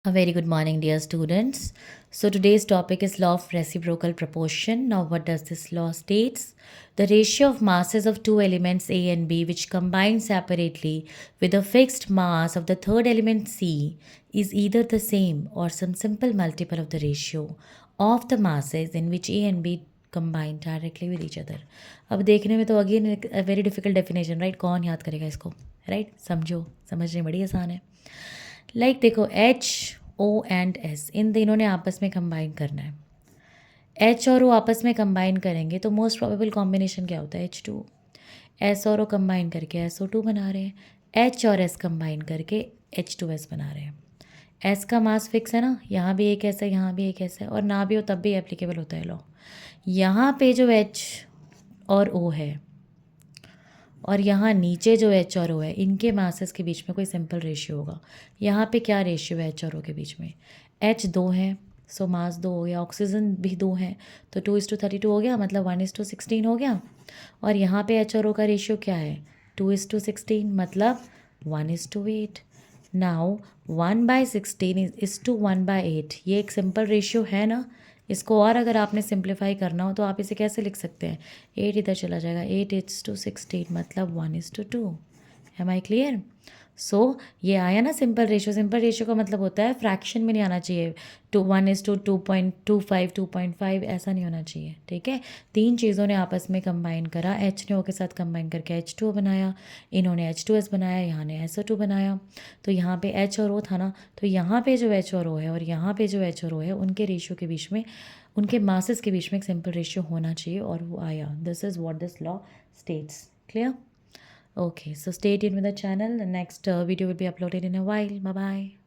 A very good morning, dear students. So today's topic is law of reciprocal proportion. Now, what does this law states? The ratio of masses of two elements A and B, which combine separately with a fixed mass of the third element C, is either the same or some simple multiple of the ratio of the masses in which A and B combine directly with each other. अब देखने में तो again a very difficult definition, right? कौन याद करेगा इसको, right? समझो, समझने बड़ी आसान है. लाइक देखो एच ओ एंड एस इन तीनों ने आपस में कंबाइन करना है. एच और ओ आपस में कंबाइन करेंगे तो मोस्ट प्रोबेबल कॉम्बिनेशन क्या होता है? H2. एस और ओ कंबाइन करके SO2 बना रहे हैं. एच और एस कंबाइन करके H2S बना रहे हैं. एस का मास फिक्स है ना, यहाँ भी एक ऐसा है, यहाँ भी एक ऐसा है, और ना भी हो तब भी एप्लीकेबल होता है लॉ. यहाँ पे जो एच और ओ है और यहाँ नीचे जो एच और ओ है, इनके मासेस के बीच में कोई सिंपल रेशियो होगा. यहाँ पे क्या रेशियो है एच और ओ के बीच में? एच 2 है, सो मास 2 हो गया. ऑक्सीजन भी 2 है, तो 2:32 हो गया, मतलब 1:16 हो गया. और यहाँ पे एच और ओ का रेशियो क्या है? 2:16, मतलब 1:8. Now 1/16 is to 1/8. ये एक सिंपल रेशियो है ना. इसको और अगर आपने सिंप्लीफाई करना हो तो आप इसे कैसे लिख सकते हैं? 8 इधर चला जाएगा, 8:16, मतलब 1:2. M I clear? सो ये आया ना सिंपल रेशियो. सिंपल रेशियो का मतलब होता है फ्रैक्शन में नहीं आना चाहिए. 1:2.25, 2.5 ऐसा नहीं होना चाहिए. ठीक है. तीन चीज़ों ने आपस में कंबाइन करा. एच ने ओ के साथ कंबाइन करके H2O बनाया, इन्होंने H2S बनाया, यहाँ ने SO2 बनाया. तो यहाँ पे एच और ओ था ना, तो यहाँ पे जो एच और ओ है और यहाँ पे जो एच और ओ है, उनके रेशियो के बीच में, उनके मासेस के बीच में एक सिंपल रेशियो होना चाहिए, और वो आया. This is what this law states. Clear? Okay, so stay tuned with the channel. The next video will be uploaded in a while. Bye bye.